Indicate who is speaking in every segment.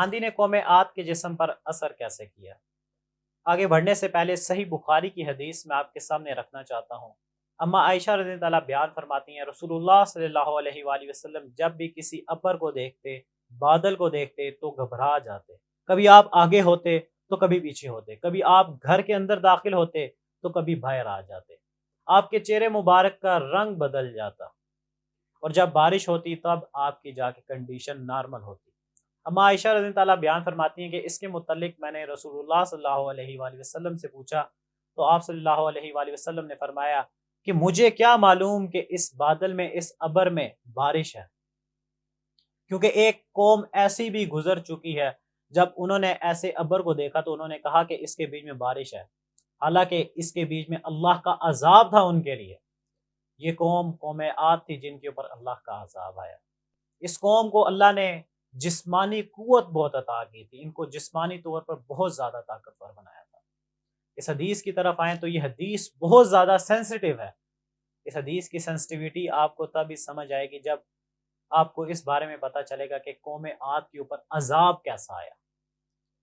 Speaker 1: آندھی نے قوم عاد کے جسم پر اثر کیسے کیا؟ آگے بڑھنے سے پہلے صحیح بخاری کی حدیث میں آپ کے سامنے رکھنا چاہتا ہوں۔ اما عائشہ رضی اللہ عنہا بیان فرماتی ہیں رسول اللہ صلی اللہ علیہ وآلہ وسلم جب بھی کسی ابر کو دیکھتے، بادل کو دیکھتے تو گھبرا جاتے۔ کبھی آپ آگے ہوتے تو کبھی پیچھے ہوتے، کبھی آپ گھر کے اندر داخل ہوتے تو کبھی باہر آ جاتے۔ آپ کے چہرے مبارک کا رنگ بدل جاتا اور جب بارش ہوتی تب آپ کی جا کے کنڈیشن نارمل ہوتی۔ اما عائشہ رضی اللہ عنہا بیان فرماتی ہیں کہ اس کے متعلق میں نے رسول اللہ صلی اللہ علیہ وآلہ وسلم سے پوچھا تو آپ صلی اللہ علیہ وآلہ وسلم نے فرمایا کہ مجھے کیا معلوم کہ اس بادل میں، اس ابر میں بارش ہے، کیونکہ ایک قوم ایسی بھی گزر چکی ہے جب انہوں نے ایسے ابر کو دیکھا تو انہوں نے کہا کہ اس کے بیچ میں بارش ہے، حالانکہ اس کے بیچ میں اللہ کا عذاب تھا ان کے لیے۔ یہ قوم عاد تھی جن کے اوپر اللہ کا عذاب آیا۔ اس قوم کو اللہ نے جسمانی قوت بہت عطا کی تھی، ان کو جسمانی طور پر بہت زیادہ طاقتور بنایا تھا۔ اس حدیث کی طرف آئیں تو یہ حدیث بہت زیادہ سینسٹیو ہے۔ اس حدیث کی سینسٹیویٹی آپ کو تب ہی سمجھ آئے گی جب آپ کو اس بارے میں پتا چلے گا کہ قوم عاد کے اوپر عذاب کیسا آیا،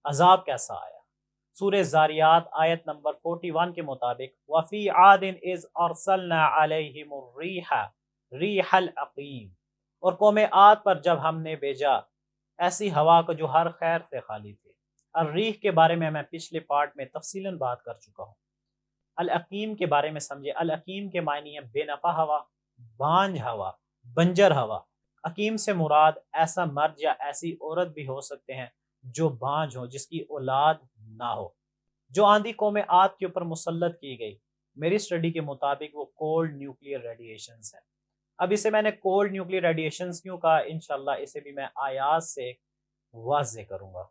Speaker 1: عذاب کیسا آیا۔ سورہ زاریات آیت نمبر 41 کے مطابق وَفِي عَادٍ إِذْ أَرْسَلْنَا عَلَيْهِمُ الرِّيحَ رِيحَ الْعَقِيمِ، اور قوم عاد پر جب ہم نے بھیجا ایسی ہوا کو جو ہر خیر سے خالی تھی۔ الریح کے بارے میں پچھلے پارٹ میں تفصیلاً بات کر چکا ہوں۔ العقیم کے بارے میں سمجھے۔ العقیم کے معنی ہے بے نفع ہوا، بانجھ ہوا، بنجر ہوا۔ عقیم سے مراد ایسا مرد یا ایسی عورت بھی ہو سکتے ہیں جو بانجھ ہو، جس کی اولاد نہ ہو۔ جو آندھی قوم عاد کے اوپر مسلط کی گئی، میری سٹڈی کے مطابق وہ کولڈ نیوکلیئر ریڈیشنز ہیں۔ اب اسے میں نے کولڈ نیوکلیئر ریڈیشنز کیوں کہا، انشاءاللہ اسے بھی میں آیات سے واضح کروں گا۔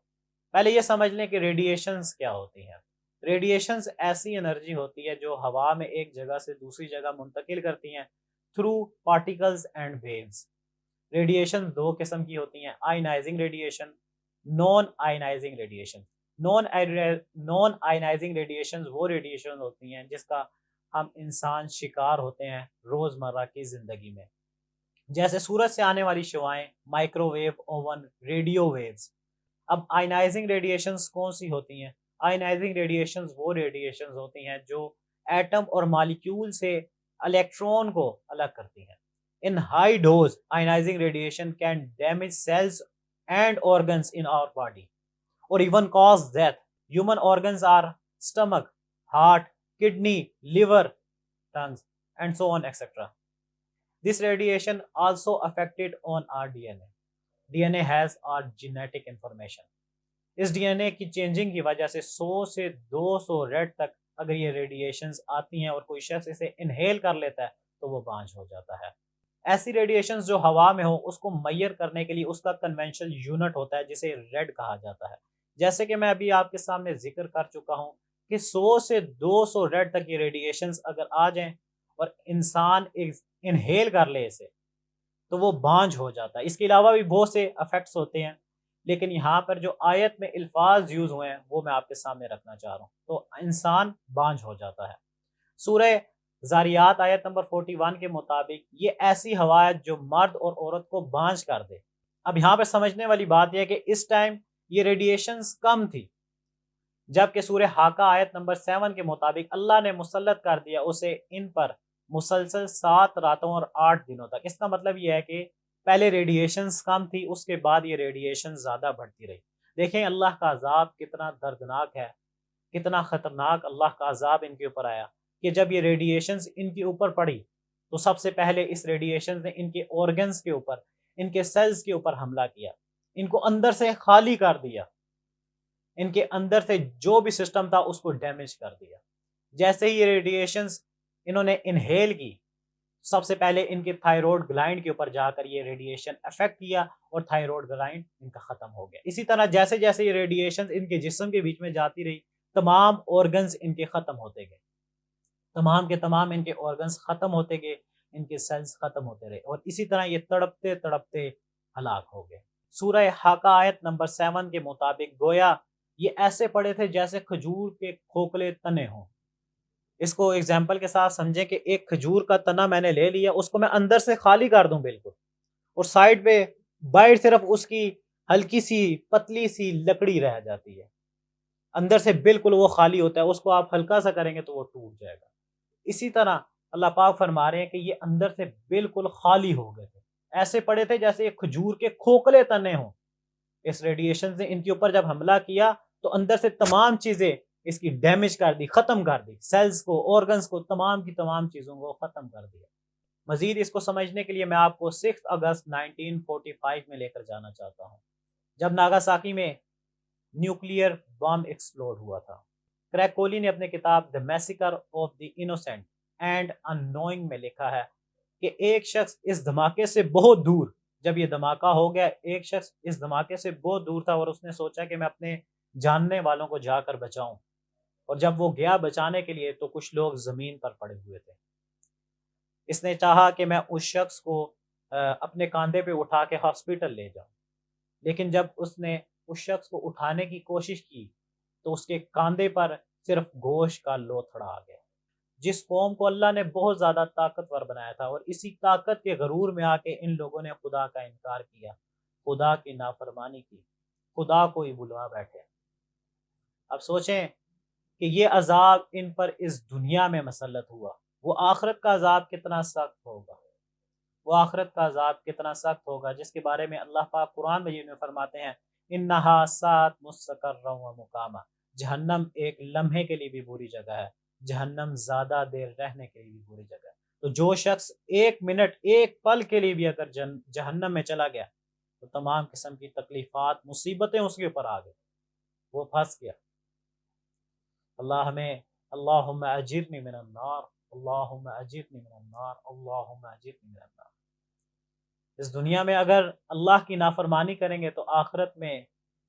Speaker 1: پہلے یہ سمجھ لیں کہ ریڈیشنز کیا ہوتی ہیں۔ ریڈیشنز ایسی انرجی ہوتی ہے جو ہوا میں ایک جگہ سے دوسری جگہ منتقل کرتی ہیں through particles and waves. Radiation دو قسم کی ہوتی ہیں، ionizing radiation, non ionizing radiation. Non ionizing radiations وہ ریڈیشن ہوتی ہیں جس کا ہم انسان شکار ہوتے ہیں روزمرہ کی زندگی میں، جیسے سورج سے آنے والی شعاعیں، micro wave oven, radio waves. اب آئنائزنگ ریڈیشنز کون سی ہوتی ہیں؟ آئنائزنگ ریڈیشنز وہ ریڈیشنز ہوتی ہیں جو ایٹم اور مالیکیول سے الیکٹرون کو الگ کرتی ہیں۔ In high dose ionizing radiation can damage cells and organs in our body or even cause death. Human organs are stomach, heart, kidney, liver, lungs, and so on, etc. This radiation also affected on our DNA. DNA has our genetic information. اس D N A کی changing کی وجہ سے 100 سے 200 red تک اگر یہ radiations آتی ہیں اور کوئی شخص اسے انہیل کر لیتا ہے تو وہ بانجھ ہو جاتا ہے۔ ایسی ریڈیشنز جو ہوا میں ہو اس کو میئر کرنے کے لیے اس کا کنونشنل یونٹ ہوتا ہے جسے ریڈ کہا جاتا ہے۔ جیسے کہ میں ابھی آپ کے سامنے ذکر کر چکا ہوں کہ 100 سے 200 ریڈ تک یہ ریڈیشنز اگر آ جائیں اور انسان انہیل کر لے اسے تو وہ بانجھ ہو جاتا ہے۔ اس کے علاوہ بھی بہت سے افیکٹس ہوتے ہیں، لیکن یہاں پر جو آیت میں الفاظ یوز ہوئے ہیں وہ میں آپ کے سامنے رکھنا چاہ رہا ہوں۔ تو انسان بانجھ ہو جاتا ہے۔ سورہ زاریات آیت نمبر 41 کے مطابق یہ ایسی ہوا ہے جو مرد اور عورت کو بانجھ کر دے۔ اب یہاں پہ سمجھنے والی بات یہ ہے کہ اس ٹائم یہ ریڈیشنز کم تھی، جبکہ سورہ حاقہ آیت نمبر 7 کے مطابق اللہ نے مسلط کر دیا اسے ان پر مسلسل 7 راتوں اور 8 دنوں تک۔ اس کا مطلب یہ ہے کہ پہلے ریڈیشنز کم تھی، اس کے بعد یہ ریڈیشن زیادہ بڑھتی رہی۔ دیکھیں اللہ کا عذاب کتنا دردناک ہے، کتنا خطرناک اللہ کا عذاب ان کے اوپر آیا کہ جب یہ ریڈیشنز ان کے اوپر پڑی تو سب سے پہلے اس ریڈیشنز نے ان کے آرگنز کے اوپر، ان کے سیلز کے اوپر حملہ کیا، ان کو اندر سے خالی کر دیا، ان کے اندر سے جو بھی سسٹم تھا اس کو ڈیمیج کر دیا۔ جیسے ہی یہ ریڈیشنز انہوں نے انہیل کی، سب سے پہلے ان کے تھائرائیڈ گلینڈ کے اوپر جا کر یہ ریڈیشن افیکٹ کیا اور تھائرائیڈ گلینڈ ان کا ختم ہو گیا۔ اسی طرح جیسے جیسے یہ ریڈیشن ان کے جسم کے بیچ میں جاتی رہی، تمام آرگنز ان کے ختم ہوتے گئے، تمام کے تمام ان کے آرگنز ختم ہوتے گئے، ان کے سیلز ختم ہوتے رہے، اور اسی طرح یہ تڑپتے تڑپتے ہلاک ہو گئے۔ سورہ حاقہ آیت نمبر 7 کے مطابق گویا یہ ایسے پڑے تھے جیسے کھجور کے کھوکھلے تنے ہوں۔ اس کو ایگزامپل کے ساتھ سمجھیں کہ ایک کھجور کا تنا میں نے لے لیا، اس کو میں اندر سے خالی کر دوں بالکل، اور سائڈ پہ باہر صرف اس کی ہلکی سی پتلی سی لکڑی رہ جاتی ہے، اندر سے بالکل وہ خالی ہوتا ہے، اس کو آپ ہلکا سا کریں گے تو وہ ٹوٹ جائے گا۔ اسی طرح اللہ پاک فرما رہے ہیں کہ یہ اندر سے بالکل خالی ہو گئے تھے، ایسے پڑے تھے جیسے ایک کھجور کے کھوکھلے تنے ہوں۔ اس ریڈیشن سے ان کے اوپر جب حملہ کیا تو اندر سے تمام چیزیں اس کی ڈیمیج کر دی، ختم کر دی، سیلز کو، آرگنز کو، تمام کی تمام چیزوں کو ختم کر دیا۔ مزید اس کو سمجھنے کے لیے میں آپ کو 6 اگست 1945 میں لے کر جانا چاہتا ہوں، جب ناگاساکی میں نیوکلیئر بم ایکسپلوڈ ہوا تھا۔ کریگ کولی نے اپنے کتاب the massacre of the innocent and unknowing میں لکھا ہے کہ ایک شخص اس دھماکے سے بہت دور، جب یہ دھماکہ ہو گیا ایک شخص اس دھماکے سے بہت دور تھا اور اس نے سوچا کہ میں اپنے جاننے والوں کو جا کر بچاؤں، اور جب وہ گیا بچانے کے لیے تو کچھ لوگ زمین پر پڑے ہوئے تھے۔ اس نے چاہا کہ میں اس شخص کو اپنے کاندھے پہ اٹھا کے ہاسپٹل لے جاؤں، لیکن جب اس نے اس شخص کو اٹھانے کی کوشش کی تو اس کے کاندھے پر صرف گوشت کا لوتھڑا آ گیا۔ جس قوم کو اللہ نے بہت زیادہ طاقتور بنایا تھا، اور اسی طاقت کے غرور میں آ کے ان لوگوں نے خدا کا انکار کیا، خدا کی نافرمانی کی، خدا کو ہی بلوا بیٹھے۔ اب سوچیں کہ یہ عذاب ان پر اس دنیا میں مسلط ہوا، وہ آخرت کا عذاب کتنا سخت ہوگا، وہ آخرت کا عذاب کتنا سخت ہوگا، جس کے بارے میں اللہ پاک قرآن مجید میں فرماتے ہیں انہا سات مستقرا و مقاما، جہنم ایک لمحے کے لیے بھی بری جگہ ہے، جہنم زیادہ دیر رہنے کے لیے بھی بری جگہ ہے۔ تو جو شخص ایک منٹ، ایک پل کے لیے بھی اگر جہنم میں چلا گیا تو تمام قسم کی تکلیفات، مصیبتیں اس کے اوپر آ گئی، وہ پھنس گیا۔ اللہ ہمیں، اللہم اجرنی من النار، اللہم اجرنی من النار، اللہم اجرنی من النار۔ اس دنیا میں اگر اللہ کی نافرمانی کریں گے تو آخرت میں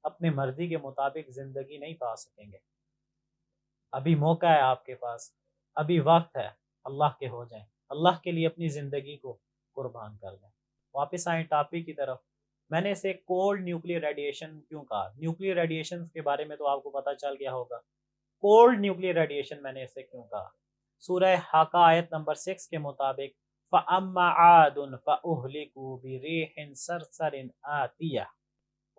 Speaker 1: اپنی مرضی کے مطابق زندگی نہیں پا سکیں گے۔ ابھی موقع ہے آپ کے پاس، ابھی وقت ہے، اللہ کے ہو جائیں، اللہ کے لیے اپنی زندگی کو قربان کر دیں۔ واپس آئیں ٹاپک کی طرف۔ میں نے اسے کولڈ نیوکلیئر ریڈیشن کیوں کہا؟ نیوکلیئر ریڈیشن کے بارے میں تو آپ کو پتہ چل گیا ہوگا۔ کولڈ نیوکلیئر ریڈیشن میں نے اسے کیوں کہا؟ سورہ حاقہ آیت نمبر 6 کے مطابق فَأَمَّا عَادٌ فَأُهْلِكُوا بِرِيحٍ صَرْصَرٍ آتِيَةٍ،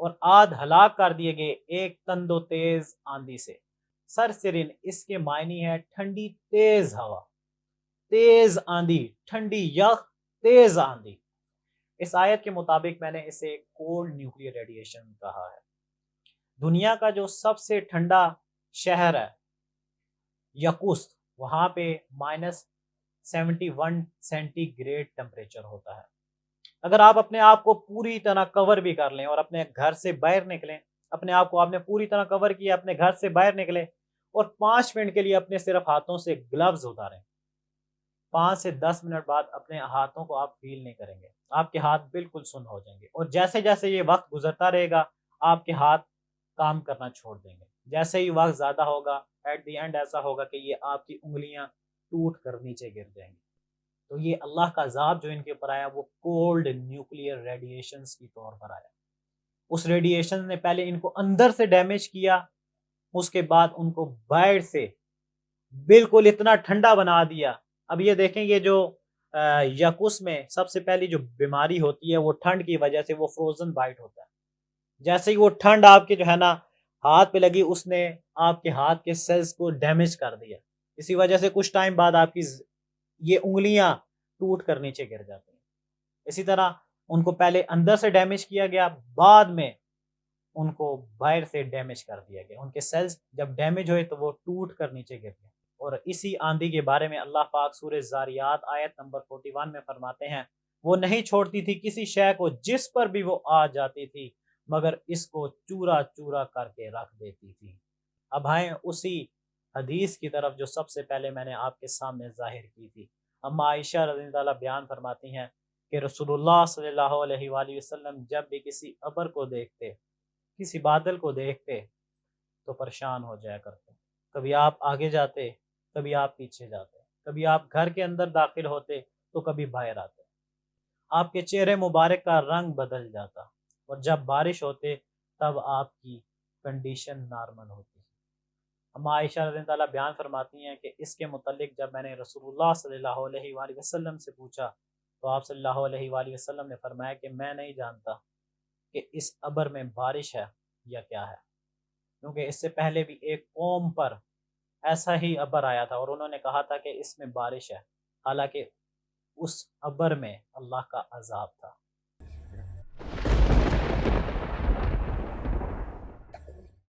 Speaker 1: اور عاد ہلاک کر دیے گئے ایک تند و تیز آندھی سے۔ سرسرن اس کے معنی ہے ٹھنڈی تیز ہوا، تیز آندھی، ٹھنڈی یخ، تیز آندھی۔ اس آیت کے مطابق میں نے اسے کولڈ نیوکلیئر ریڈیشن کہا ہے۔ دنیا کا جو سب سے ٹھنڈا شہر ہے یقوست، وہاں پہ -71 سینٹی گریڈ ٹمپریچر ہوتا ہے۔ اگر آپ اپنے آپ کو پوری طرح کور بھی کر لیں اور اپنے گھر سے باہر نکلیں، اپنے آپ کو آپ نے پوری طرح کور کیا، اپنے گھر سے باہر نکلے اور 5 منٹ کے لیے اپنے صرف ہاتھوں سے گلوز اتاریں، 5 سے 10 منٹ بعد اپنے ہاتھوں کو آپ فیل نہیں کریں گے، آپ کے ہاتھ بالکل سن ہو جائیں گے، اور جیسے جیسے یہ وقت گزرتا رہے گا آپ کے ہاتھ کام کرنا چھوڑ دیں گے۔ جیسے ہی وقت زیادہ ہوگا، ایٹ دی اینڈ ایسا ہوگا کہ یہ آپ کی انگلیاں ٹوٹ کر نیچے گر جائیں گی۔ تو یہ اللہ کا عذاب جو ان کے اوپر آیا وہ کولڈ نیوکلیئر ریڈیشنز کی طور پر آیا۔ اس ریڈیشن نے پہلے ان کو اندر سے ڈیمیج کیا، اس کے بعد ان کو باہر سے بالکل اتنا ٹھنڈا بنا دیا۔ اب یہ دیکھیں، یہ جو یقوس میں سب سے پہلی جو بیماری ہوتی ہے وہ ٹھنڈ کی وجہ سے وہ فروزن بائٹ ہوتا ہے۔ جیسے ہی وہ ٹھنڈ آپ کے جو ہے نا ہاتھ پہ لگی، اس نے آپ کے ہاتھ کے سیلز کو ڈیمیج کر دیا، اسی وجہ سے کچھ ٹائم بعد آپ کی یہ انگلیاں ٹوٹ کر نیچے گر جاتی ہیں۔ اسی طرح ان کو پہلے اندر سے ڈیمیج کیا گیا، بعد میں ان کو باہر سے ڈیمیج کر دیا گیا۔ ان کے سیلز جب ڈیمیج ہوئے تو وہ ٹوٹ کر نیچے گر گئے۔ اور اسی آندھی کے بارے میں اللہ پاک سورہ زاریات آیت نمبر 41 میں فرماتے ہیں وہ نہیں چھوڑتی تھی کسی شے کو جس پر بھی وہ آ جاتی تھی مگر اس کو چورا چورا کر کے رکھ دیتی تھی۔ اب آئیں اسی حدیث کی طرف جو سب سے پہلے میں نے آپ کے سامنے ظاہر کی تھی۔ اما عائشہ رضی اللہ عنہا بیان فرماتی ہیں کہ رسول اللہ صلی اللہ علیہ وآلہ وسلم جب بھی کسی ابر کو دیکھتے، کسی بادل کو دیکھتے تو پریشان ہو جایا کرتے۔ کبھی آپ آگے جاتے، کبھی آپ پیچھے جاتے، کبھی آپ گھر کے اندر داخل ہوتے تو کبھی باہر آتے، آپ کے چہرے مبارک کا رنگ بدل جاتا، اور جب بارش ہوتے تب آپ کی کنڈیشن نارمل ہوتی۔ اما عائشہ رضی اللہ عنہا بیان فرماتی ہیں کہ اس کے متعلق جب میں نے رسول اللہ صلی اللہ علیہ وآلہ وسلم سے پوچھا تو آپ صلی اللہ علیہ وآلہ وسلم نے فرمایا کہ میں نہیں جانتا کہ اس ابر میں بارش ہے یا کیا ہے، کیونکہ اس سے پہلے بھی ایک قوم پر ایسا ہی ابر آیا تھا اور انہوں نے کہا تھا کہ اس میں بارش ہے، حالانکہ اس ابر میں اللہ کا عذاب تھا۔